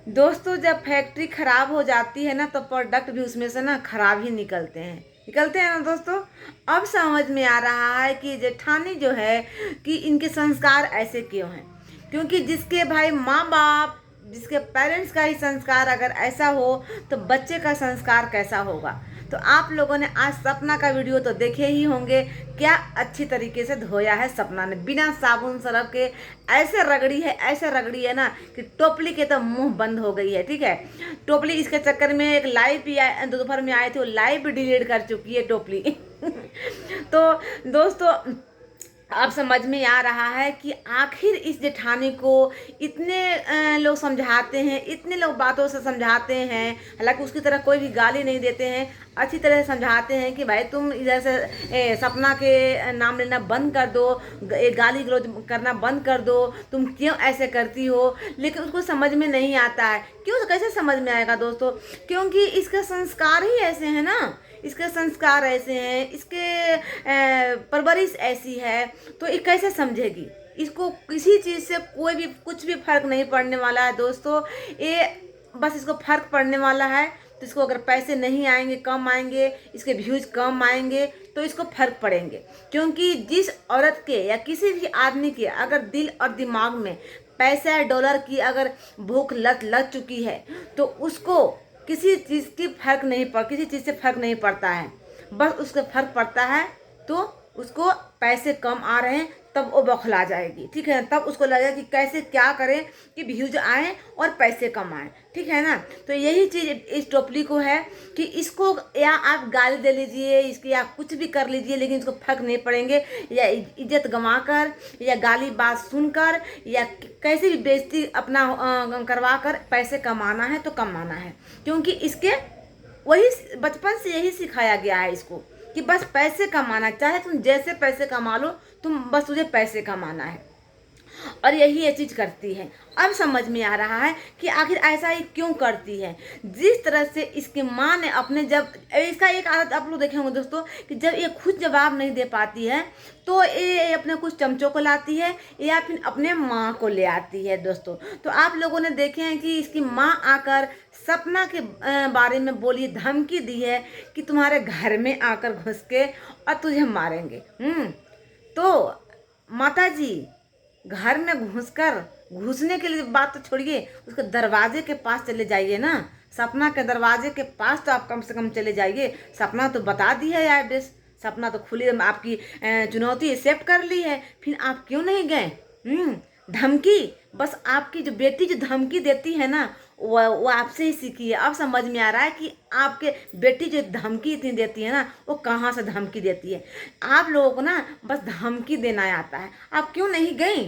दोस्तों जब फैक्ट्री खराब हो जाती है ना तो प्रोडक्ट भी उसमें से ना खराब ही निकलते हैं ना दोस्तों। अब समझ में आ रहा है कि जेठानी जो है कि इनके संस्कार ऐसे क्यों हैं। क्योंकि जिसके भाई माँ बाप, जिसके पेरेंट्स का ही संस्कार अगर ऐसा हो तो बच्चे का संस्कार कैसा होगा। तो आप लोगों ने आज सपना का वीडियो तो देखे ही होंगे। क्या अच्छी तरीके से धोया है सपना ने, बिना साबुन सरफ के ऐसे रगड़ी है ना कि टोपली के तो मुंह बंद हो गई है। ठीक है, टोपली इसके चक्कर में एक लाइव भी दोपहर में आए थे, वो लाइव भी डिलीट कर चुकी है टोपली। तो दोस्तों अब समझ में आ रहा है कि आखिर इस जेठानी को इतने लोग समझाते हैं, इतने लोग बातों से समझाते हैं, हालांकि उसकी तरह कोई भी गाली नहीं देते हैं, अच्छी तरह से समझाते हैं कि भाई तुम इधर से सपना के नाम लेना बंद कर दो, गाली गलौज करना बंद कर दो, तुम क्यों ऐसे करती हो। लेकिन उसको समझ में नहीं आता है। क्यों, कैसे समझ में आएगा दोस्तों, क्योंकि इसका संस्कार ही ऐसे है ना, इसके संस्कार ऐसे हैं, इसके परवरिश ऐसी है, तो ये कैसे समझेगी। इसको किसी चीज़ से कोई भी कुछ भी फर्क नहीं पड़ने वाला है दोस्तों। ये बस इसको फर्क पड़ने वाला है तो इसको अगर पैसे नहीं आएंगे, कम आएंगे, इसके व्यूज कम आएंगे तो इसको फर्क पड़ेंगे। क्योंकि जिस औरत के या किसी भी आदमी के अगर दिल और दिमाग में पैसा डॉलर की अगर भूख लग चुकी है तो उसको किसी चीज़ से फर्क नहीं पड़ता है। बस उसको फर्क पड़ता है तो उसको पैसे कम आ रहे हैं तब वो बौखला जाएगी। ठीक है ना, तब उसको लगेगा कि कैसे क्या करें कि व्यूज आए और पैसे कम आए। ठीक है ना, तो यही चीज़ इस टोपली को है कि इसको या आप गाली दे लीजिए इसकी, या कुछ भी कर लीजिए, लेकिन इसको फर्क नहीं पड़ेंगे। या इज्जत गंवा कर, या गाली बात सुनकर, या कैसे भी बेइज्जती अपना करवा कर पैसे कमाना है तो कमाना है। क्योंकि इसके वही बचपन से यही सिखाया गया है इसको कि बस पैसे कमाना, चाहे तुम जैसे पैसे कमा लो, तुम बस तुझे पैसे कमाना है। और यही ये चीज़ करती है। अब समझ में आ रहा है कि आखिर ऐसा ही क्यों करती है। जिस तरह से इसकी माँ ने अपने, जब इसका एक आदत आप लोग देखे होंगे दोस्तों कि जब ये खुद जवाब नहीं दे पाती है तो ये अपने कुछ चमचों को लाती है या फिर अपने माँ को ले आती है दोस्तों। तो आप लोगों ने देखे हैं कि इसकी माँ आकर सपना के बारे में बोली, धमकी दी है कि तुम्हारे घर में आकर घुस के और तुझे मारेंगे। तो माता जी घर में घुसने के लिए बात तो छोड़िए, उसके दरवाजे के पास चले जाइए ना। सपना के दरवाजे के पास तो आप कम से कम चले जाइए। सपना तो बता दी है एड्रेस, सपना तो खुली आपकी चुनौती एक्सेप्ट कर ली है, फिर आप क्यों नहीं गए। धमकी, बस आपकी जो बेटी जो धमकी देती है ना वो आपसे ही सीखी है। अब समझ में आ रहा है कि आपके बेटी जो धमकी इतनी देती है ना वो कहाँ से धमकी देती है। आप लोगों को ना बस धमकी देना आता है। आप क्यों नहीं गई।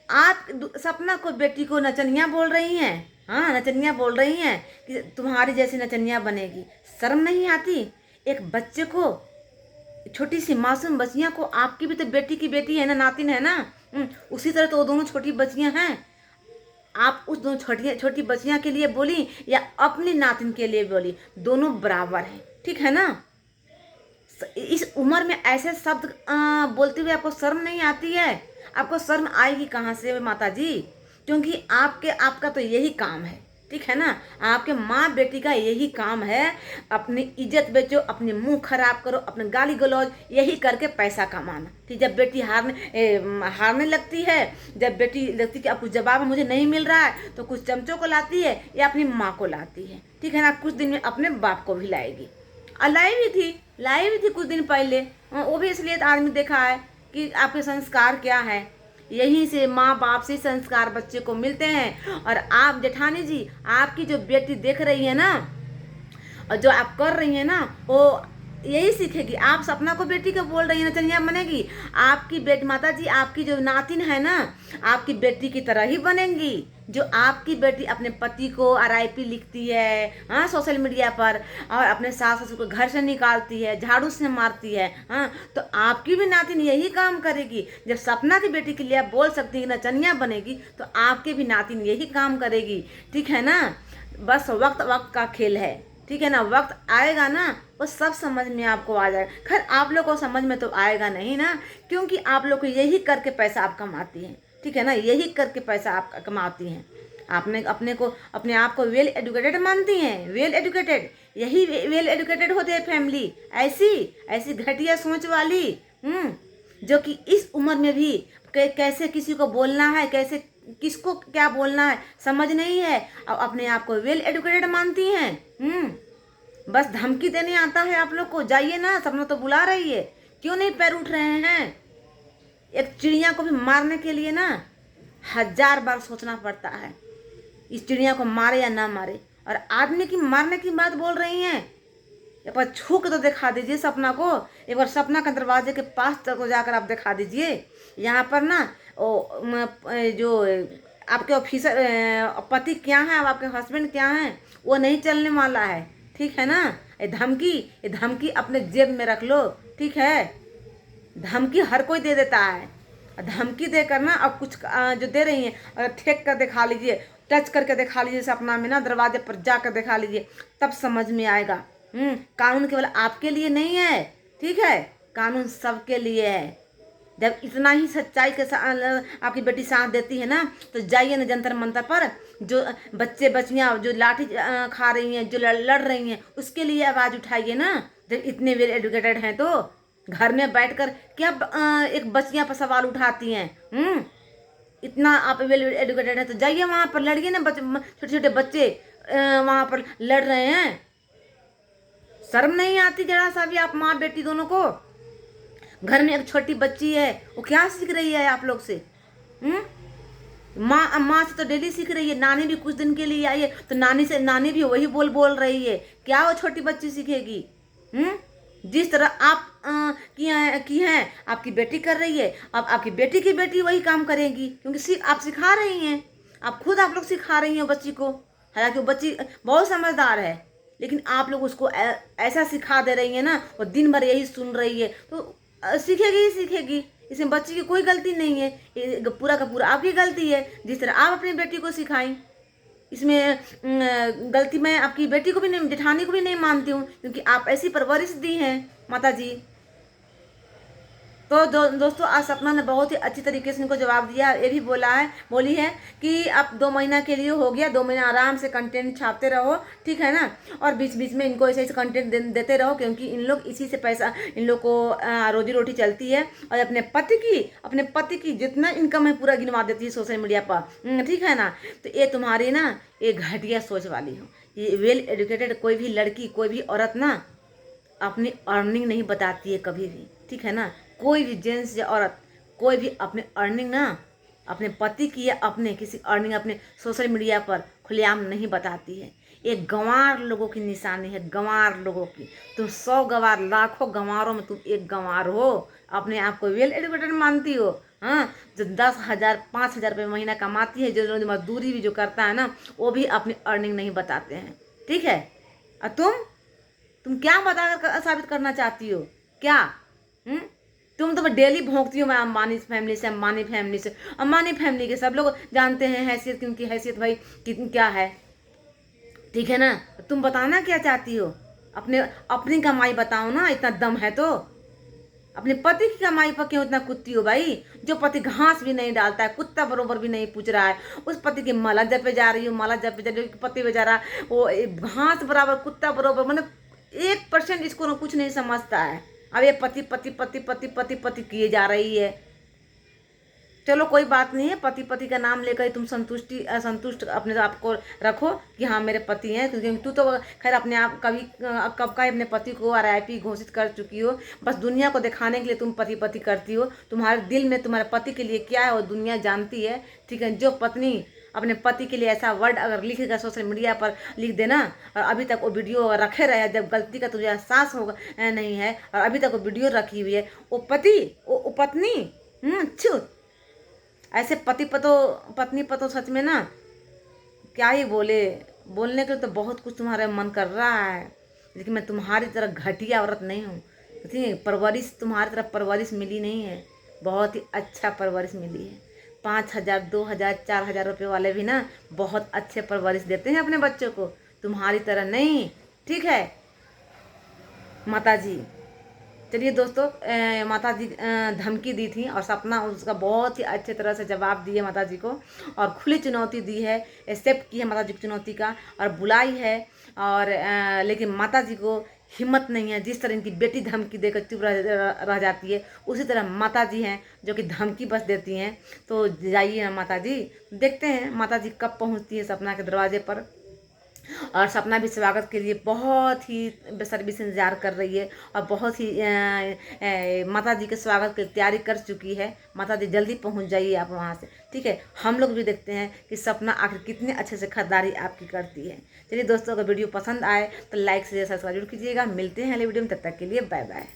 आप सपना को, बेटी को नचनिया बोल रही हैं। हाँ, नचनिया बोल रही हैं कि तुम्हारी जैसी नचनिया बनेगी। शर्म नहीं आती एक बच्चे को, छोटी सी मासूम बच्चियाँ को। आपकी भी तो बेटी की बेटी है ना, नातिन है ना। उसी तरह तो वो दोनों छोटी बच्चियाँ हैं। आप उस दोनों छोटी बच्चियाँ के लिए बोली या अपनी नातिन के लिए बोली, दोनों बराबर हैं। ठीक है ना। इस उम्र में ऐसे शब्द बोलते हुए आपको शर्म नहीं आती है। आपको शर्म आएगी कहाँ से माता जी, क्योंकि आपका तो यही काम है। ठीक है ना, आपके माँ बेटी का यही काम है। अपनी इज्जत बेचो, अपने मुंह खराब करो, अपने गाली गलौज यही करके पैसा कमाना। ठीक, जब बेटी हारने लगती है, जब बेटी लगती है कि अब कुछ जवाब मुझे नहीं मिल रहा है तो कुछ चमचों को लाती है या अपनी माँ को लाती है। ठीक है ना, कुछ दिन में अपने बाप को भी लाएगी। लाई भी थी कुछ दिन पहले। वो भी इसलिए आदमी देखा है कि आपके संस्कार क्या है। यहीं से माँ बाप से संस्कार बच्चे को मिलते हैं। और आप जेठानी जी, आपकी जो बेटी देख रही है ना और जो आप कर रही है ना वो यही सीखेगी। आप सपना को बेटी को बोल रही है नचनिया बनेगी, आपकी बेटी माता जी, आपकी जो नातिन है ना आपकी बेटी की तरह ही बनेंगी। जो आपकी बेटी अपने पति को RIP लिखती है, हाँ, सोशल मीडिया पर, और अपने सास ससुर को घर से निकालती है, झाड़ू से मारती है, हाँ, तो आपकी भी नातिन यही काम करेगी। जब सपना की बेटी के लिए आप बोल सकती हैं नचनिया बनेगी तो आपकी भी नातिन यही काम करेगी। ठीक है ना, बस वक्त का खेल है। ठीक है ना, वक्त आएगा ना वो सब समझ में आपको आ जाएगा। खैर आप लोग को समझ में तो आएगा नहीं ना, क्योंकि आप लोग को यही करके पैसा आप कमाती हैं। ठीक है ना, यही करके पैसा आप कमाती हैं। आपने अपने आप को वेल एजुकेटेड मानती हैं, वेल एजुकेटेड, यही वेल एजुकेटेड होती है फैमिली, ऐसी घटिया सोच वाली, जो कि इस उम्र में भी कैसे किसी को बोलना है, कैसे किसको क्या बोलना है समझ नहीं है, और अपने आप को वेल एजुकेटेड मानती हैं। बस धमकी देने आता है आप लोग को, जाइए ना, सपना तो बुला रही है, क्यों नहीं पैर उठ रहे हैं? एक चिड़िया को भी मारने के लिए ना 1000 बार सोचना पड़ता है, इस चिड़िया को मारे या ना मारे, और आदमी की मारने की बात बोल रही हैं। एक बार छू के तो दिखा दीजिए सपना को, एक बार सपना के दरवाजे के पास तक जाकर आप दिखा दीजिए। यहाँ पर ना जो आपके ऑफिसर पति क्या है, अब आपके हस्बैंड क्या हैं, वो नहीं चलने वाला है, ठीक है ना। ये धमकी अपने जेब में रख लो, ठीक है। धमकी हर कोई दे देता है, धमकी देकर ना अब कुछ जो दे रही हैं, अगर ठेक कर दिखा लीजिए, टच करके दिखा लीजिए सपना में ना, दरवाजे पर जाकर दिखा लीजिए, तब समझ में आएगा। कानून केवल आपके लिए नहीं है, ठीक है, कानून सबके लिए है। जब इतना ही सच्चाई के साथ आपकी बेटी साथ देती है ना, तो जाइए ना जंतर मंतर पर, जो बच्चे बच्चियाँ जो लाठी खा रही हैं, जो लड़ रही हैं, उसके लिए आवाज़ उठाइए ना। जब इतने वेल एजुकेटेड हैं तो घर में बैठकर क्या एक बच्चियाँ पर सवाल उठाती हैं? इतना आप वेल एजुकेटेड है तो जाइए वहाँ पर लड़िए ना, छोटे छोटे बच्चे वहाँ पर लड़ रहे हैं, शर्म नहीं आती जरा सा भी? आप माँ बेटी दोनों को, घर में एक छोटी बच्ची है, वो क्या सीख रही है आप लोग से? माँ से तो डेली सीख रही है, नानी भी कुछ दिन के लिए आई है तो नानी भी वही बोल रही है, क्या वो छोटी बच्ची सीखेगी? जिस तरह आप की हैं आपकी बेटी कर रही है, अब आपकी बेटी की बेटी वही काम करेगी, क्योंकि आप सिखा रही हैं, आप लोग सिखा रही हैं बच्ची को। हालांकि वो बच्ची बहुत समझदार है, लेकिन आप लोग उसको ऐसा सिखा दे रही हैं ना, वो दिन भर यही सुन रही है, तो सीखेगी ही सीखेगी। इसमें बच्ची की कोई गलती नहीं है, ये पूरा का पूरा आपकी गलती है, जिस तरह आप अपनी बेटी को सिखाई। इसमें गलती मैं आपकी बेटी को भी नहीं, जेठानी को भी नहीं मानती हूँ, क्योंकि आप ऐसी परवरिश दी हैं माता जी। तो दोस्तों आज सपना ने बहुत ही अच्छी तरीके से इनको जवाब दिया, ये भी बोली है कि आप 2 महीना के लिए हो गया, 2 महीना आराम से कंटेंट छापते रहो, ठीक है ना, और बीच बीच में इनको ऐसे कंटेंट देते रहो, क्योंकि इन लोग इसी से पैसा, इन लोग को रोजी रोटी चलती है, और अपने पति की जितना इनकम है पूरा गिनवा देती है सोशल मीडिया पर, ठीक है ना। तो ये तुम्हारी ना एक घटिया सोच वाली हो। ये वेल एजुकेटेड कोई भी लड़की, कोई भी औरत ना अपनी अर्निंग नहीं बताती है कभी भी, ठीक है ना। कोई भी जेंट्स या औरत कोई भी अपने अर्निंग ना अपने पति की या अपने किसी अर्निंग अपने सोशल मीडिया पर खुलेआम नहीं बताती है। एक गंवार लोगों की निशानी है, गंवार लोगों की। तुम 100 गंवार, लाखों गंवारों में तुम एक गंवार हो, अपने आप को वेल एजुकेटेड मानती हो। हाँ, जो 10,000 5,000 रुपये महीना कमाती है, जो मजदूरी भी जो करता है ना, वो भी अपनी अर्निंग नहीं बताते हैं, ठीक है। और तुम क्या बताकर साबित करना चाहती हो? क्या तुम तो डेली भोंकती हो मैं अंबानी फैमिली से। अंबानी फैमिली के सब लोग जानते हैं हैसियत, क्योंकि हैसियत भाई कितनी क्या है, ठीक है ना। तुम बताना क्या चाहती हो? अपनी कमाई बताओ ना, इतना दम है तो। अपने पति की कमाई पर क्यों इतना कुत्ती हो भाई? जो पति घास भी नहीं डालता है, कुत्ता बरोबर भी नहीं पूछ रहा है, उस पति के मलाजर पे जा रही हो, पति बेचारा वो घास बराबर, कुत्ता बरोबर, मतलब 1% इसको कुछ नहीं समझता है। अब ये पति पति पति पति पति पति किए जा रही है। चलो कोई बात नहीं है, पति का नाम लेकर तुम संतुष्ट अपने आप को रखो कि हाँ मेरे पति हैं, क्योंकि तू तो खैर अपने आप कब का अपने पति को RIP घोषित कर चुकी हो। बस दुनिया को दिखाने के लिए तुम पति करती हो। तुम्हारे दिल में तुम्हारे पति के लिए क्या है वो दुनिया जानती है, ठीक है। जो पत्नी अपने पति के लिए ऐसा वर्ड अगर लिखेगा सोशल मीडिया पर लिख देना, और अभी तक वो वीडियो रखे रहे, जब गलती का तुझे एहसास होगा नहीं है, और अभी तक वो वीडियो रखी हुई है, वो पत्नी ऐसे पत्नी पतो सच में ना क्या ही बोलने के तो बहुत कुछ तुम्हारे मन कर रहा है, लेकिन मैं तुम्हारी तरह घटिया औरत नहीं हूँ, ठीक है। परवरिश तुम्हारी तरह परवरिश मिली नहीं है, बहुत ही अच्छा परवरिश मिली है। 5,000 2,000 4,000 रुपये वाले भी ना बहुत अच्छे परवरिश देते हैं अपने बच्चों को, तुम्हारी तरह नहीं, ठीक है माता जी। चलिए दोस्तों, माता जी धमकी दी थी और सपना उसका बहुत ही अच्छे तरह से जवाब दिए माता जी को, और खुली चुनौती दी है, एक्सेप्ट की है माता जी की चुनौती का और बुलाई है। और लेकिन माता जी को हिम्मत नहीं है। जिस तरह इनकी बेटी धमकी देकर चुप रह जाती है, उसी तरह माता जी हैं जो कि धमकी बस देती हैं। तो जाइए ना माता जी, देखते हैं माता जी कब पहुंचती है सपना के दरवाजे पर। और सपना भी स्वागत के लिए बहुत ही बेसब्री से इंतजार कर रही है और बहुत ही माता जी के स्वागत की तैयारी कर चुकी है। माता जी जल्दी पहुंच जाइए आप वहां से, ठीक है। हम लोग भी देखते हैं कि सपना आखिर कितने अच्छे से खरीदारी आपकी करती है। चलिए दोस्तों, अगर वीडियो पसंद आए तो लाइक शेयर सब्सक्राइब जरूर कीजिएगा। मिलते हैं अगले वीडियो में, तब तक के लिए बाय बाय।